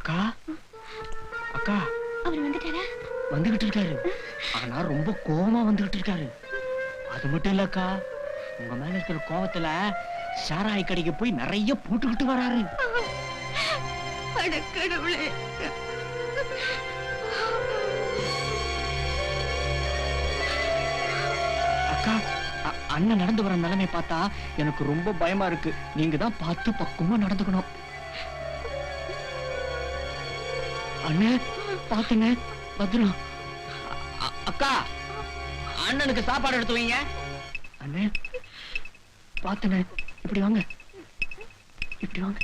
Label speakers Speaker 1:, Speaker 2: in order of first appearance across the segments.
Speaker 1: அக்கா அக்கா
Speaker 2: அவர் வந்துட்டாரா?
Speaker 1: வந்துகிட்டு இருக்காரு. ஆனா ரொம்ப கோவமா வந்துகிட்டு இருக்காரு. அது மட்டும் இல்லக்கா, உங்க மேல இருக்கிற கோவத்துல சாராய கடைக்கு போய் நிறைய போட்டுக்கிட்டு வராரு.
Speaker 2: கடவுளே!
Speaker 1: அக்கா, அண்ணன் நடந்து வர நிலைமை பார்த்தா எனக்கு ரொம்ப பயமா இருக்கு. நீங்க தான் பார்த்து பக்குவமா நடந்துக்கணும். அண்ணே பாத்துங்க, பத்திரம். அக்கா, அண்ணனுக்கு சாப்பாடு எடுத்து வைங்க. அண்ணே பாத்துங்க, இப்படி வாங்க, இப்படி வாங்க.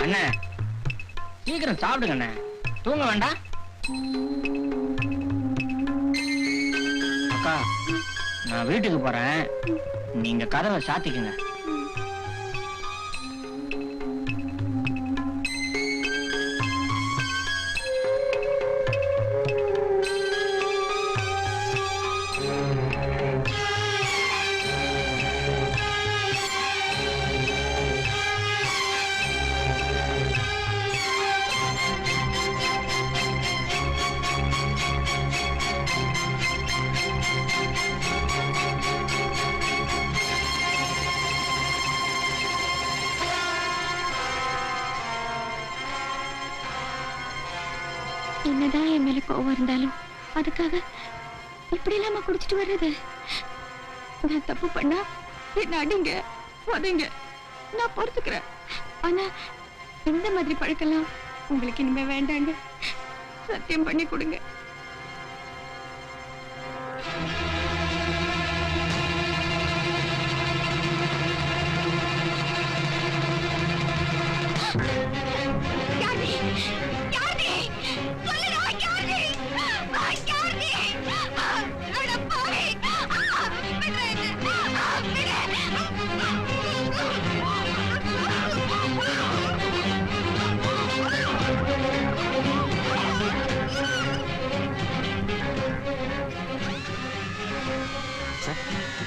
Speaker 1: அண்ணே சீக்கிரம் சாப்பிடுங்க அண்ணே, தூங்க வேண்டாம். அக்கா, நான் வீட்டுக்கு போறேன், நீங்க கதவை சாத்திக்குங்க.
Speaker 2: என்னதான் என் மேல கோவம் இருந்தாலும் அதுக்காக இப்படி இல்லாம குடிச்சிட்டு வர்றது? நான் தப்பு பண்ணா என்ன அடிங்க, உதைங்க, நான் பொறுத்துக்கிறேன். ஆனா இந்த மாதிரி பழக்கலாம் உங்களுக்கு இனிமே வேண்டாங்க. சத்தியம் பண்ணி கொடுங்க.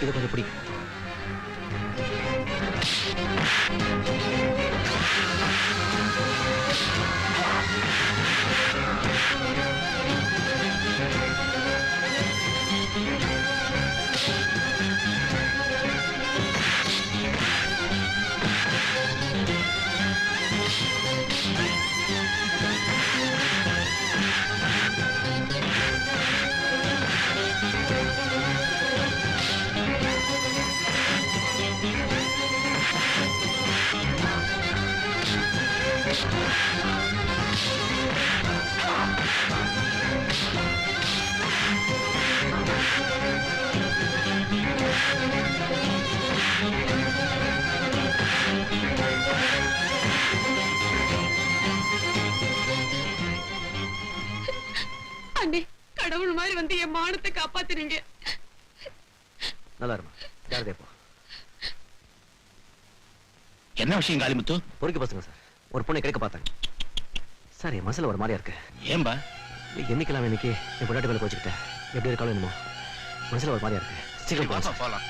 Speaker 3: இதை கொஞ்சம் பிடி. கடவுள் மாதிரி வந்து என் மானத்தை காப்பாத்துறீங்க.
Speaker 4: நல்லா இருமா, ஜாகிரதையா போ.
Speaker 3: என்ன விஷயம் காளிமுத்து?
Speaker 4: பொறுக்கி பசங்க சார் ஒரு பொண்ணை கிடைக்க பார்த்தாங்க சார். என் மனசுல ஒரு மாதிரியா இருக்கு.
Speaker 3: ஏன்பா?
Speaker 4: என்னைக்கெல்லாம் இன்னைக்கு என் பொண்டாட்டி மேல போச்சுக்கிட்டேன். எப்படி இருக்காலும் என்னமோ மனசுல ஒரு மாதிரியா இருக்கு. சீக்கிரம் போலாம்.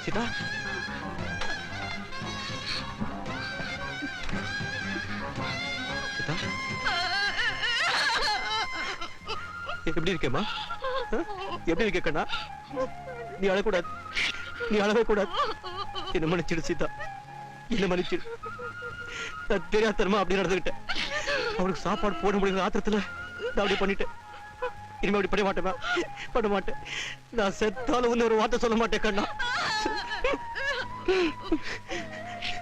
Speaker 4: சீதா சீதா எப்படி இருக்கேம்மா எப்படி இருக்க கண்ணா நீ அழக்கூடாது நீ அழவே கூடாது என்ன மன்னிச்சிடு சீதா என்ன மன்னிச்சிடு நான் தெரியாதனமா அப்படி நடந்துகிட்டேன் அவனுக்கு சாப்பாடு போட முடியாத ஆத்திரத்துல நான் அப்படி பண்ணிட்டேன் இனிமே அப்படி பண்ண மாட்டேன் நான் செத்தாலும் ஒன்னு ஒரு வார்த்தை சொல்ல மாட்டேன் கண்ணா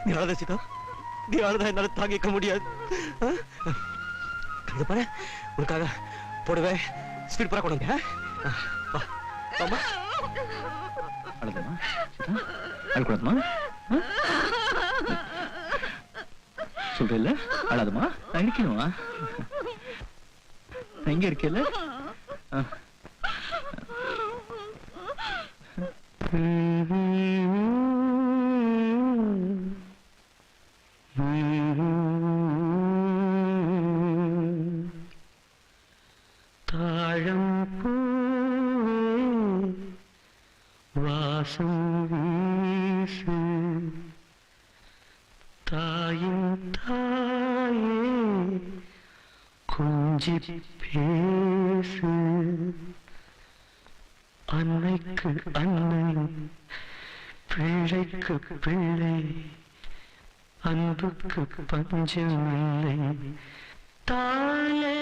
Speaker 4: நீ அழத சீதா நீ அழதா என்னால தாங்கிக்க முடியாது இது பாரு உனக்காக போடுவேன் ஸ்பீட் பரா கொண்டு அம்மா
Speaker 1: அழுதுமா அழுக்கூடாதுமா சொல்றேல்ல அழாதுமா நான் இருக்கணுமா எங்க இருக்கல
Speaker 5: தாழம் வாசம் வீசு தாயின் தாயே கொஞ்சி பேசு அன்னைக்கு அன்னை பிள்ளைக்கு பிள்ளை அன்புக்கு பஞ்சமில்லை தாயே